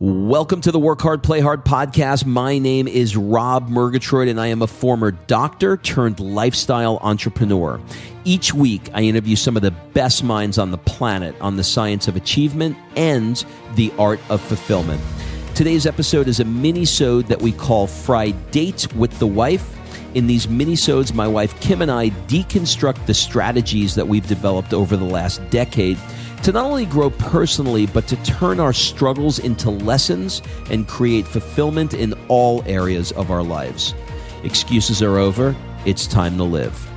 Welcome to the Work Hard, Play Hard podcast. My name is Rob Murgatroyd, and I am a former doctor turned lifestyle entrepreneur. Each week, I interview some of the best minds on the planet on the science of achievement and the art of fulfillment. Today's episode is a mini-sode that we call Fri-Date with the Wife. In these mini-sodes, my wife Kim and I deconstruct the strategies that we've developed over the last decade to not only grow personally, but to turn our struggles into lessons and create fulfillment in all areas of our lives. Excuses are over. It's time to live.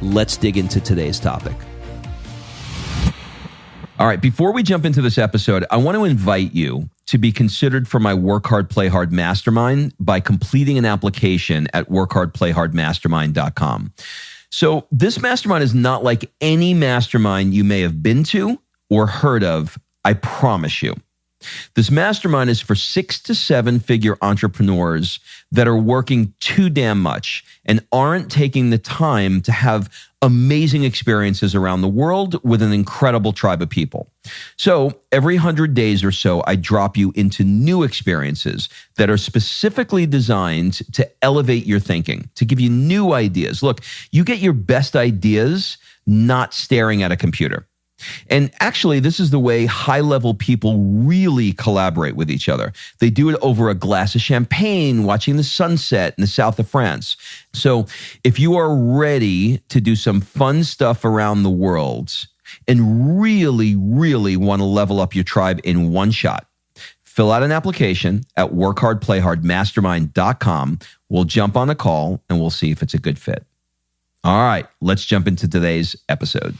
Let's dig into today's topic. All right, before we jump into this episode, I want to invite you to be considered for my Work Hard, Play Hard Mastermind by completing an application at workhardplayhardmastermind.com. So this mastermind is not like any mastermind you may have been to or heard of, I promise you. This mastermind is for 6 to 7 figure entrepreneurs that are working too damn much and aren't taking the time to have amazing experiences around the world with an incredible tribe of people. So every 100 days or so, I drop you into new experiences that are specifically designed to elevate your thinking, to give you new ideas. Look, you get your best ideas not staring at a computer. And actually, this is the way high-level people really collaborate with each other. They do it over a glass of champagne, watching the sunset in the south of France. So if you are ready to do some fun stuff around the world and really, really want to level up your tribe in one shot, fill out an application at workhardplayhardmastermind.com. We'll jump on a call and we'll see if it's a good fit. All right, let's jump into today's episode.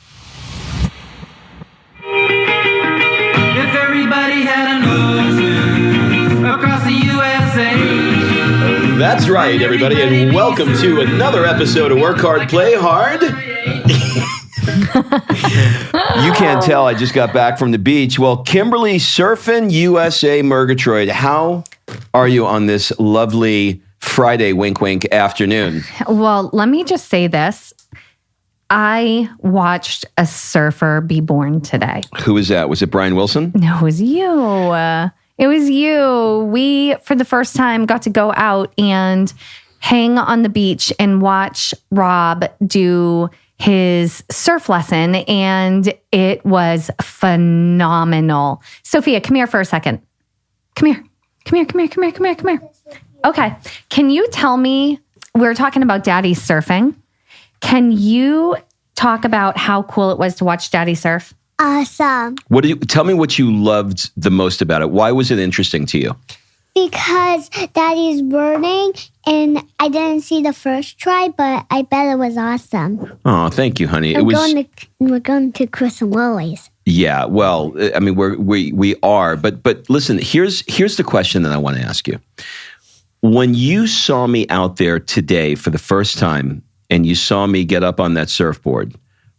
Everybody had an ocean across the USA. That's right, everybody, and welcome to another episode of Work Hard, Play Hard. You can't tell, I just got back from the beach. Well, Kimberly Surfin' USA Murgatroyd, how are you on this lovely Friday, wink, wink, afternoon? Well, let me just say this. I watched a surfer be born today. Who was that? Was it Brian Wilson? No, it was you. It was you. We, for the first time, got to go out and hang on the beach and watch Rob do his surf lesson, and it was phenomenal. Sophia, come here for a second. Come here. Okay. Can you tell me, we were talking about Daddy surfing. Can you talk about how cool it was to watch Daddy surf? Awesome. Tell me what you loved the most about it. Why was it interesting to you? Because Daddy's burning, and I didn't see the first try, but I bet it was awesome. Oh, thank you, honey. We're going to Chris and Lily's. Yeah, well, I mean, we are, but listen. Here's the question that I want to ask you. When you saw me out there today for the first time, and you saw me get up on that surfboard,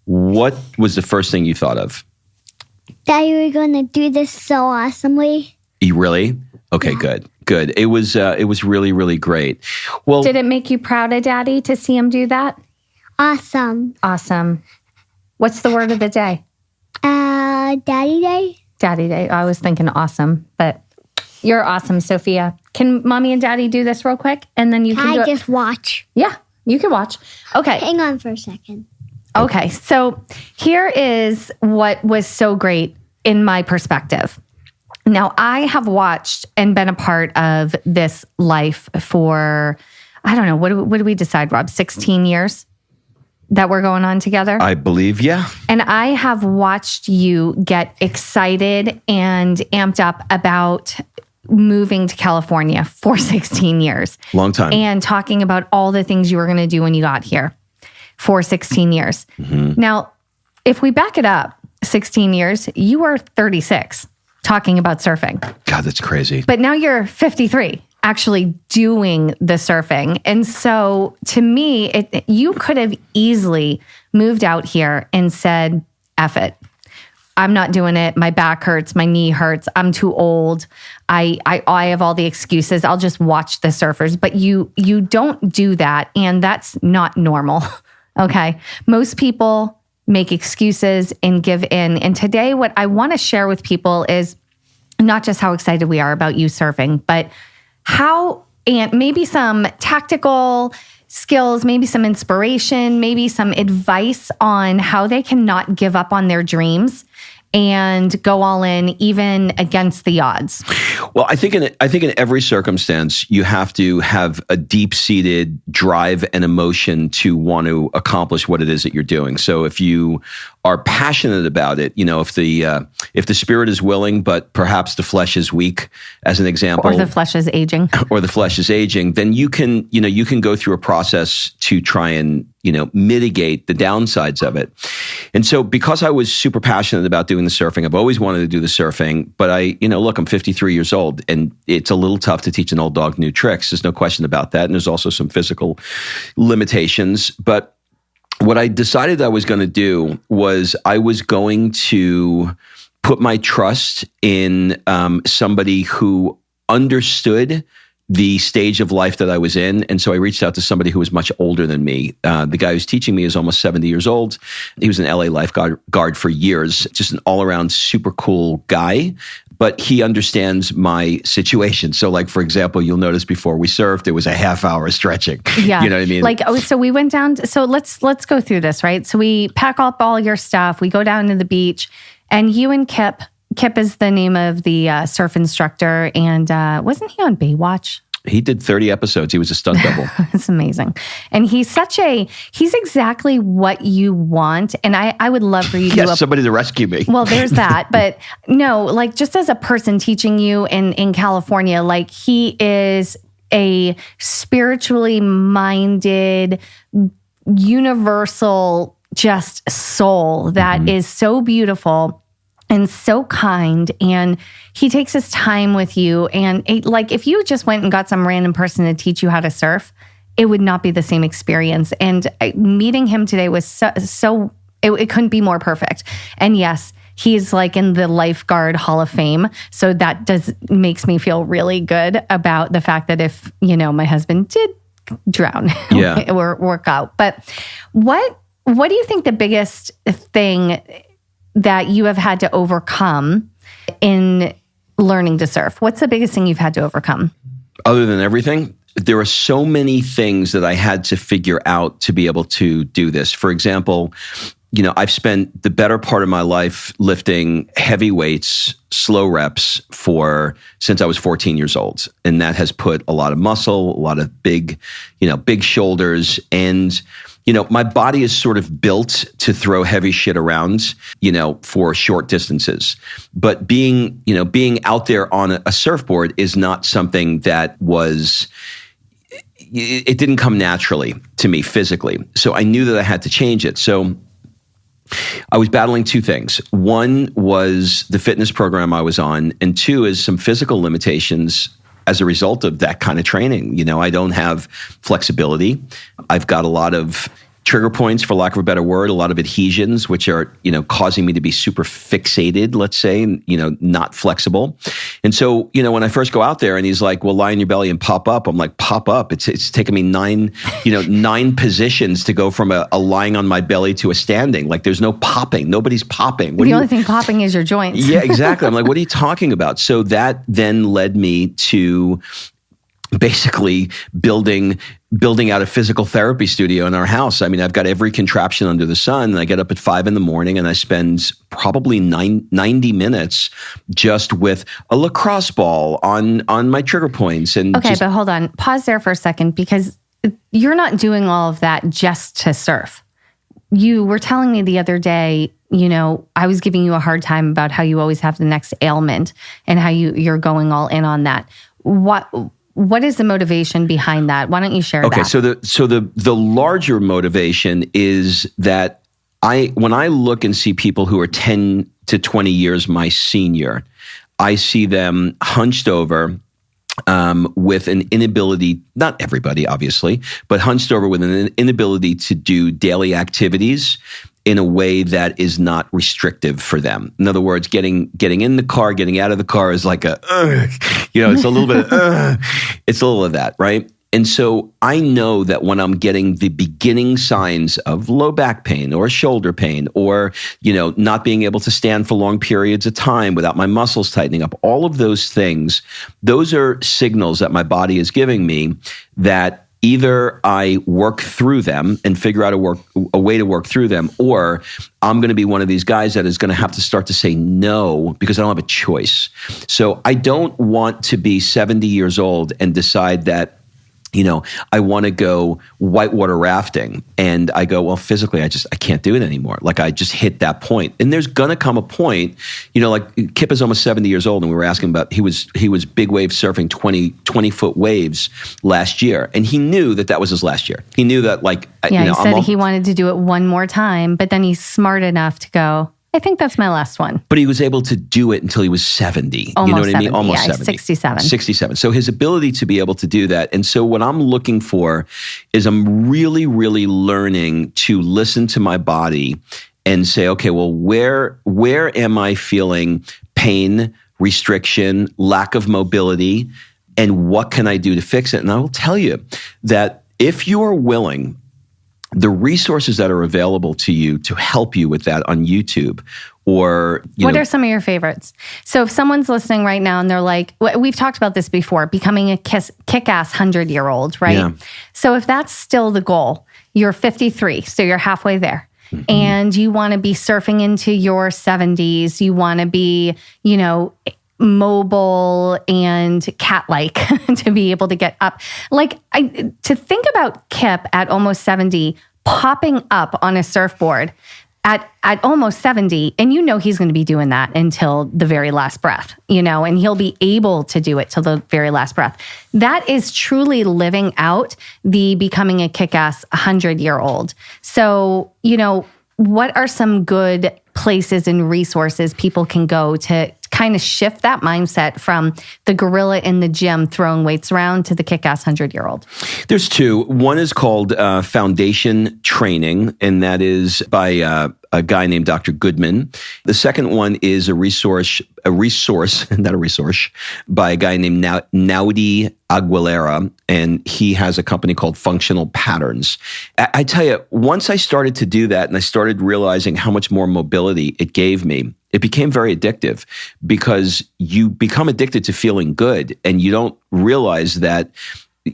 what was the first thing you thought of? That you were going to do this so awesomely. You really? Okay, yeah. Good. It was really, really great. Well, did it make you proud of Daddy to see him do that? Awesome. What's the word of the day? Daddy Day. Daddy Day. I was thinking awesome, but you're awesome, Sophia. Can Mommy and Daddy do this real quick, and then you can I just watch. Yeah. You can watch. Okay. Hang on for a second. Okay. So here is what was so great in my perspective. Now, I have watched and been a part of this life for, I don't know, what do we decide, Rob? 16 years that we're going on together? I believe, yeah. And I have watched you get excited and amped up about moving to California for 16 years. Long time. And talking about all the things you were going to do when you got here for 16 years. Mm-hmm. Now, if we back it up 16 years, you were 36 talking about surfing. God, that's crazy. But now you're 53 actually doing the surfing. And so to me, you could have easily moved out here and said, F it. I'm not doing it. My back hurts. My knee hurts. I'm too old. I have all the excuses. I'll just watch the surfers. But you don't do that. And that's not normal. Okay. Most people make excuses and give in. And today, what I want to share with people is not just how excited we are about you surfing, but how, and maybe some tactical skills, maybe some inspiration, maybe some advice on how they can not give up on their dreams and go all in, even against the odds. Well, I think in every circumstance, you have to have a deep-seated drive and emotion to want to accomplish what it is that you're doing. So if you are passionate about it, if the spirit is willing, but perhaps the flesh is weak, as an example, or the flesh is aging, then you can go through a process to try and mitigate the downsides of it. And so because I was super passionate about doing the surfing, I've always wanted to do the surfing, but I'm 53 years old, and it's a little tough to teach an old dog new tricks. There's no question about that. And there's also some physical limitations. But what I decided I was going to do was I was going to put my trust in somebody who understood the stage of life that I was in. And so I reached out to somebody who was much older than me. The guy who's teaching me is almost 70 years old. He was an LA lifeguard for years, just an all-around super cool guy. But he understands my situation. So like, for example, you'll notice before we surfed, it was a half-hour stretching. Yeah. You know what I mean? So we went down, so let's go through this, right? So we pack up all your stuff, we go down to the beach, and you and Kip is the name of the surf instructor, and wasn't he on Baywatch? He did 30 episodes. He was a stunt double. It's amazing. And he's exactly what you want. And I would love for you to do somebody to rescue me. Well, there's that. But no, like just as a person teaching you in California, like he is a spiritually minded, universal just soul that is so beautiful and so kind, and he takes his time with you. And if you just went and got some random person to teach you how to surf, it would not be the same experience. And meeting him today was it couldn't be more perfect. And yes, he's like in the lifeguard Hall of Fame. So that makes me feel really good about the fact that if, my husband did drown, or work out. But what do you think the biggest thing that you have had to overcome in learning to surf? What's the biggest thing you've had to overcome? Other than everything, there are so many things that I had to figure out to be able to do this. For example, I've spent the better part of my life lifting heavy weights, slow reps since I was 14 years old. And that has put a lot of muscle, a lot of big shoulders, and my body is sort of built to throw heavy shit around, for short distances. But being out there on a surfboard is not something that it didn't come naturally to me physically. So I knew that I had to change it. So I was battling two things. One was the fitness program I was on, and two is some physical limitations as a result of that kind of training. I don't have flexibility. I've got a lot of trigger points, for lack of a better word, a lot of adhesions, which are, causing me to be super fixated, let's say, not flexible. And so, when I first go out there and he's like, well, lie on your belly and pop up, I'm like, pop up. It's taken me nine positions to go from a lying on my belly to a standing. Like there's no popping. Nobody's popping. The only thing popping is your joints. Yeah, exactly. I'm like, what are you talking about? So that then led me to basically building out a physical therapy studio in our house. I mean, I've got every contraption under the sun, and I get up at 5 a.m. and I spend probably 90 minutes just with a lacrosse ball on my trigger points. And but hold on, pause there for a second, because you're not doing all of that just to surf. You were telling me the other day, I was giving you a hard time about how you always have the next ailment and how you're going all in on that. What is the motivation behind that? Why don't you share that? Okay, so the larger motivation is that when I look and see people who are 10 to 20 years my senior, I see them hunched over with an inability, not everybody obviously, but hunched over with an inability to do daily activities in a way that is not restrictive for them. In other words, getting in the car, getting out of the car is like it's a little bit, it's a little of that, right? And so I know that when I'm getting the beginning signs of low back pain or shoulder pain or, not being able to stand for long periods of time without my muscles tightening up, all of those things, those are signals that my body is giving me that either I work through them and figure out a way to work through them, or I'm going to be one of these guys that is going to have to start to say no because I don't have a choice. So I don't want to be 70 years old and decide that, I want to go whitewater rafting. And I go, well, physically, I can't do it anymore. Like I just hit that point. And there's going to come a point, like Kip is almost 70 years old and we were asking about, he was big wave surfing 20-foot waves last year. And he knew that was his last year. He knew that he said he wanted to do it one more time, but then he's smart enough to go, I think that's my last one. But he was able to do it until he was 70. Almost you know what 70, I mean? Almost 70. 67. 67. So his ability to be able to do that. And so what I'm looking for is I'm really, really learning to listen to my body and say, okay, well, where am I feeling pain, restriction, lack of mobility, and what can I do to fix it? And I will tell you that if you are willing, the resources that are available to you to help you with that on YouTube or... What are some of your favorites? So if someone's listening right now and they're like, we've talked about this before, becoming a kick-ass 100-year-old, right? Yeah. So if that's still the goal, you're 53, so you're halfway there. Mm-hmm. And you want to be surfing into your 70s. You want to be, mobile and cat-like to be able to get up. To think about Kip at almost 70 popping up on a surfboard at almost 70, and he's going to be doing that until the very last breath, and he'll be able to do it till the very last breath. That is truly living out the becoming a kick-ass 100-year-old. So, what are some good places and resources people can go to kind of shift that mindset from the gorilla in the gym throwing weights around to the kick-ass 100-year-old? There's two. One is called Foundation Training, and that is by a guy named Dr. Goodman. The second one is a resource, not a resource, by a guy named Naudi Aguilera, and he has a company called Functional Patterns. I tell you, once I started to do that and I started realizing how much more mobility it gave me, it became very addictive because you become addicted to feeling good and you don't realize that,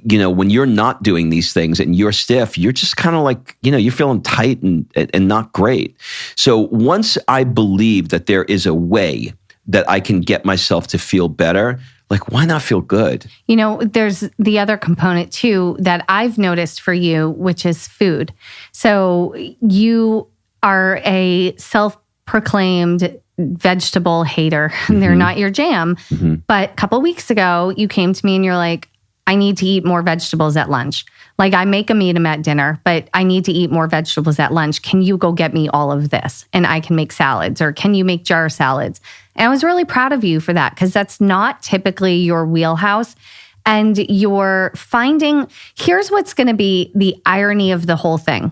when you're not doing these things and you're stiff, you're just kind of like, you're feeling tight and not great. So once I believe that there is a way that I can get myself to feel better, why not feel good? There's the other component too that I've noticed for you, which is food. So you are a self-proclaimed vegetable hater. Mm-hmm. They're not your jam. Mm-hmm. But a couple weeks ago, you came to me and you're like, I need to eat more vegetables at lunch. I make them, eat them at dinner, but I need to eat more vegetables at lunch. Can you go get me all of this? And I can make salads, or can you make jar salads? And I was really proud of you for that because that's not typically your wheelhouse. And you're finding, here's what's going to be the irony of the whole thing.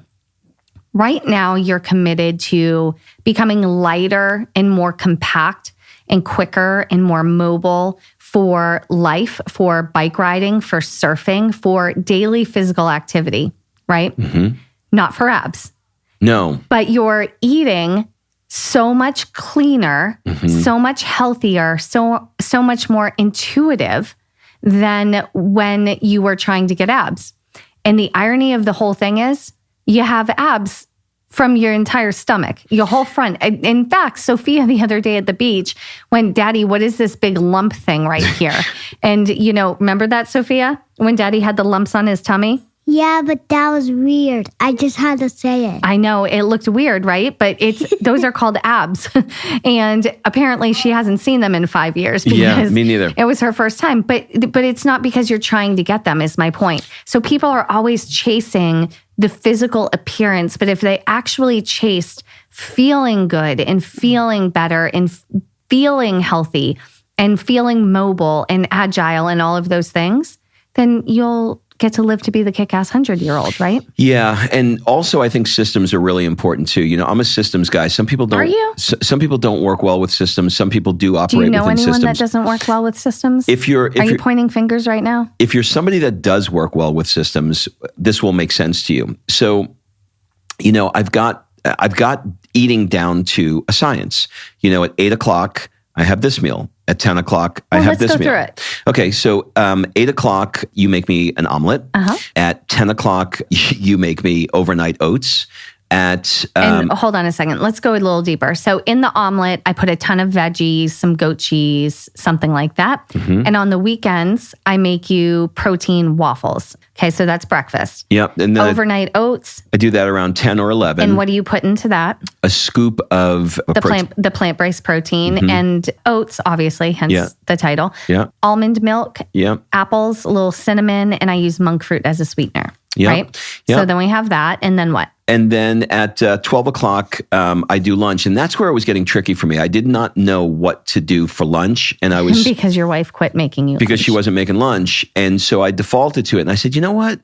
Right now, you're committed to becoming lighter and more compact and quicker and more mobile for life, for bike riding, for surfing, for daily physical activity, right? Mm-hmm. Not for abs. No. But you're eating so much cleaner, mm-hmm. so much healthier, so much more intuitive than when you were trying to get abs. And the irony of the whole thing is you have abs from your entire stomach, your whole front. In fact, Sophia the other day at the beach went, Daddy, what is this big lump thing right here? And, remember that, Sophia, when Daddy had the lumps on his tummy? Yeah, but that was weird. I just had to say it. I know, it looked weird, right? But those are called abs. And apparently she hasn't seen them in 5 years. Yeah, me neither. It was her first time. But it's not because you're trying to get them, is my point. So people are always chasing the physical appearance. But if they actually chased feeling good and feeling better and feeling healthy and feeling mobile and agile and all of those things, then you'll get to live to be the kick-ass 100-year-old, right? Yeah, and also I think systems are really important too. I'm a systems guy. Some people don't. Are you? Some people don't work well with systems. Some people do Do operate you know within anyone systems. that doesn't work well with systems? If you're Are you pointing fingers right now? if you're somebody that does work well with systems, this will make sense to you. So, I've got eating down to a science. At 8:00, I have this meal. At 10 o'clock, I have this meal. Let's go through it. Okay, so 8 o'clock, you make me an omelet. At 10 o'clock, you make me overnight oats. And hold on a second. Let's go a little deeper. So in the omelet, I put a ton of veggies, some goat cheese, something like that. And on the weekends, I make you protein waffles. Okay, so that's breakfast. Yep. And then Overnight oats. I do that around 10 or 11. And what do you put into that? A scoop of The plant-based protein and oats, obviously, hence the title. Yeah. Almond milk, Yeah. apples, a little cinnamon, and I use monk fruit as a sweetener. Yeah. Right? Yeah. So then we have that. And then what? And then at 12 o'clock, I do lunch. And that's where it was getting tricky for me. I did not know what to do for lunch. And I was... Because your wife quit making you Because lunch. she wasn't making lunch. And so I defaulted to it. And I said, you know what?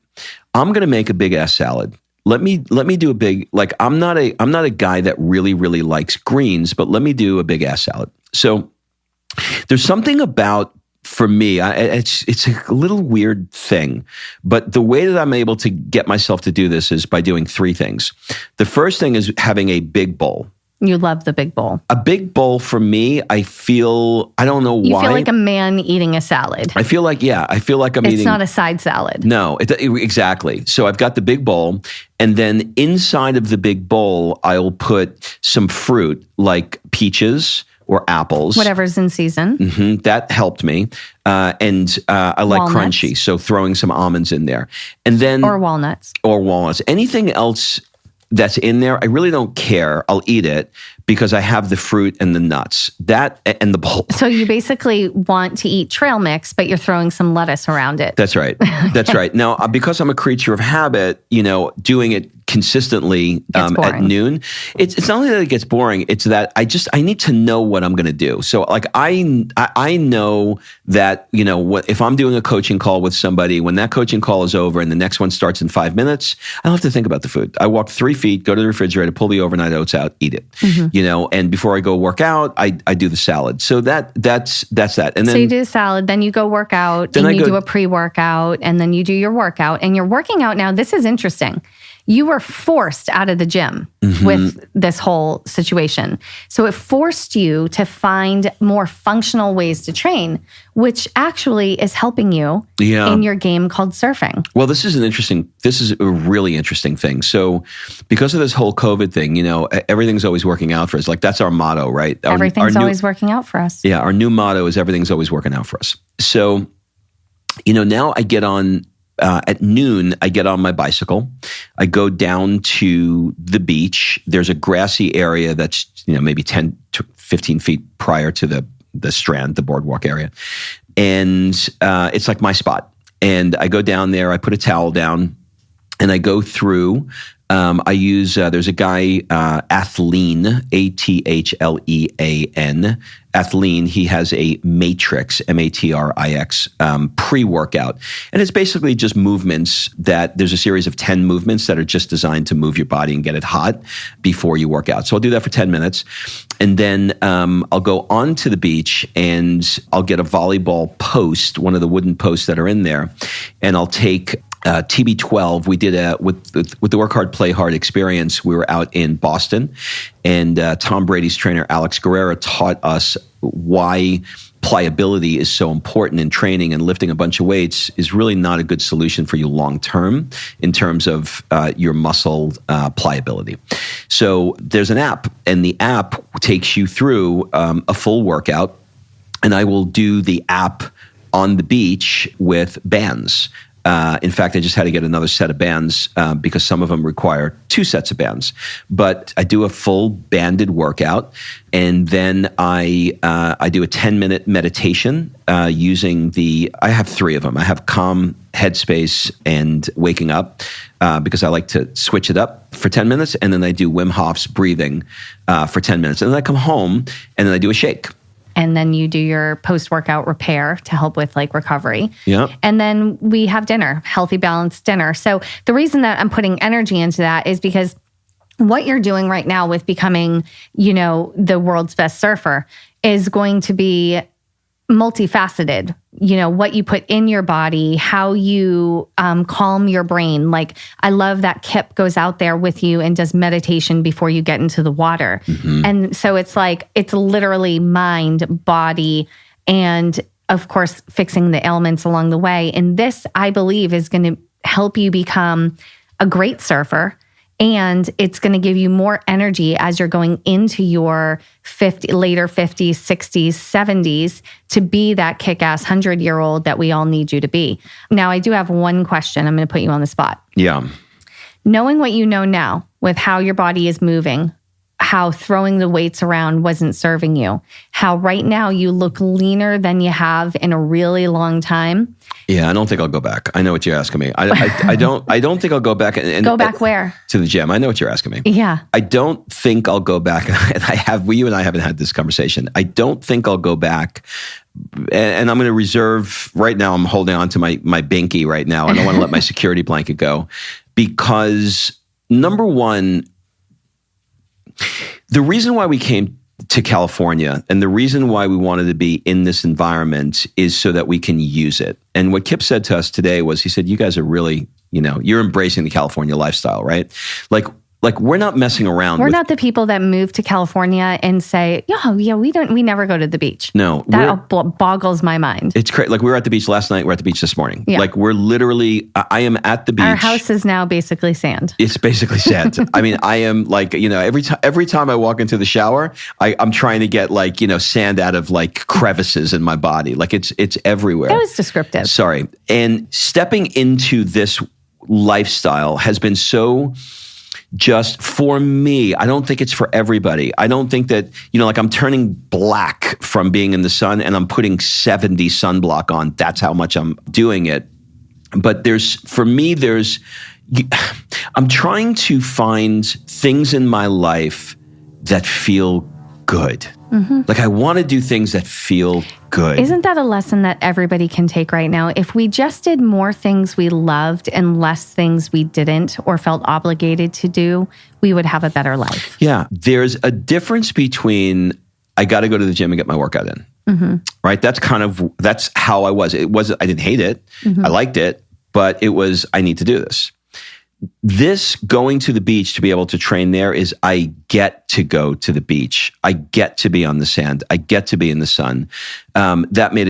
I'm going to make a big ass salad. Let me do a big, like, I'm not a guy that really, really likes greens, but let me do a big ass salad. So there's something about, for me, it's a little weird thing, but the way that I'm able to get myself to do this is by doing three things. The first thing is having a big bowl. You love the big bowl. A big bowl for me, I don't know why. You feel like a man eating a salad. I feel like I'm eating. It's not a side salad. No, exactly. So I've got the big bowl, and then inside of the big bowl, I'll put some fruit like peaches or apples. Whatever's in season. That helped me. And I like Walnuts. crunchy, so throwing some almonds in there. And then Or walnuts. Anything else that's in there, I really don't care. I'll eat it because I have the fruit and the nuts. That and the bowl. So you basically want to eat trail mix, but you're throwing some lettuce around it. That's right. That's right. Now, because I'm a creature of habit, doing it consistently at noon, it's not only that it gets boring, it's that I need to know what I'm going to do. So like I know that, if I'm doing a coaching call with somebody, when that coaching call is over and the next one starts in 5 minutes, I don't have to think about the food. I walk 3 feet, go to the refrigerator, pull the overnight oats out, eat it. And before I go work out, I do the salad. So that's that. And then so you do the salad, then you go work out, Then and I you go- do a pre-workout, and then you do your workout. And you're working out now. This is interesting. You were forced out of the gym with this whole situation. So it forced you to find more functional ways to train, which actually is helping you in your game called surfing. Well, this is a really interesting thing. So because of this whole COVID thing, everything's always working out for us. Like that's our motto, right? Everything's always working out for us. Yeah. Our new motto is everything's always working out for us. So, now I get on, at noon, I get on my bicycle. I go down to the beach. There's a grassy area that's, maybe 10 to 15 feet prior to the strand, the boardwalk area. And it's like my spot. And I go down there, I put a towel down, and I go through. I use, there's a guy, Athlean, Athlean. Athlean, he has a Matrix, Matrix, pre-workout. And it's basically just movements there's a series of 10 movements that are just designed to move your body and get it hot before you work out. So I'll do that for 10 minutes. And then I'll go onto the beach and I'll get a volleyball post, one of the wooden posts that are in there. And I'll take TB12, we did with the Work Hard, Play Hard experience. We were out in Boston, and Tom Brady's trainer, Alex Guerrera, taught us why pliability is so important in training, and lifting a bunch of weights is really not a good solution for you long term in terms of your muscle pliability. So there's an app, and the app takes you through a full workout, and I will do the app on the beach with bands. In fact, I just had to get another set of bands because some of them require 2 sets of bands. But I do a full banded workout, and then I do a 10-minute meditation using I have 3 of them. I have Calm, Headspace, and Waking Up because I like to switch it up for 10 minutes, and then I do Wim Hof's breathing for 10 minutes. And then I come home, and then I do a shake. and then you do your post-workout repair to help with like recovery. Yeah. And then we have dinner, healthy, balanced dinner. So the reason that I'm putting energy into that is because what you're doing right now with becoming, the world's best surfer is going to be multifaceted. What you put in your body, how you calm your brain. Like, I love that Kip goes out there with you and does meditation before you get into the water. Mm-hmm. And so it's like, it's literally mind, body, and of course, fixing the ailments along the way. And this, I believe, is going to help you become a great surfer. And it's going to give you more energy as you're going into your later 50s, 60s, 70s to be that kick-ass 100-year-old that we all need you to be. Now, I do have one question. I'm going to put you on the spot. Yeah. Knowing what you know now with how your body is moving, how throwing the weights around wasn't serving you, how right now you look leaner than you have in a really long time. Yeah, I don't think I'll go back. I know what you're asking me. I don't think I'll go back. And go back where? To the gym. I know what you're asking me. Yeah. I don't think I'll go back. And you and I haven't had this conversation. I don't think I'll go back. And I'm going to reserve, right now I'm holding on to my binky right now. I don't want to let my security blanket go because, number one, the reason why we came to California and the reason why we wanted to be in this environment is so that we can use it. And what Kip said to us today was, he said, you guys are really, you're embracing the California lifestyle, right? Like we're not messing around. We're not the people that move to California and say, we never go to the beach. No. That boggles my mind. It's crazy. Like, we were at the beach last night. We're at the beach this morning. Yeah. Like, we're literally, I am at the beach. Our house is now basically sand. It's basically sand. I mean, I am like, every time I walk into the shower, I'm trying to get like, sand out of like crevices in my body. Like, it's everywhere. That was descriptive. Sorry. And stepping into this lifestyle has been so, just for me, I don't think it's for everybody. I don't think that, like, I'm turning black from being in the sun and I'm putting 70 sunblock on. That's how much I'm doing it. But I'm trying to find things in my life that feel good. Mm-hmm. Like, I want to do things that feel good. Isn't that a lesson that everybody can take right now? If we just did more things we loved and less things we didn't or felt obligated to do, we would have a better life. Yeah. There's a difference between, I got to go to the gym and get my workout in. Mm-hmm. Right? That's how I was. I didn't hate it. Mm-hmm. I liked it, but it was, I need to do this. This going to the beach to be able to train there is, I get to go to the beach. I get to be on the sand. I get to be in the sun. That made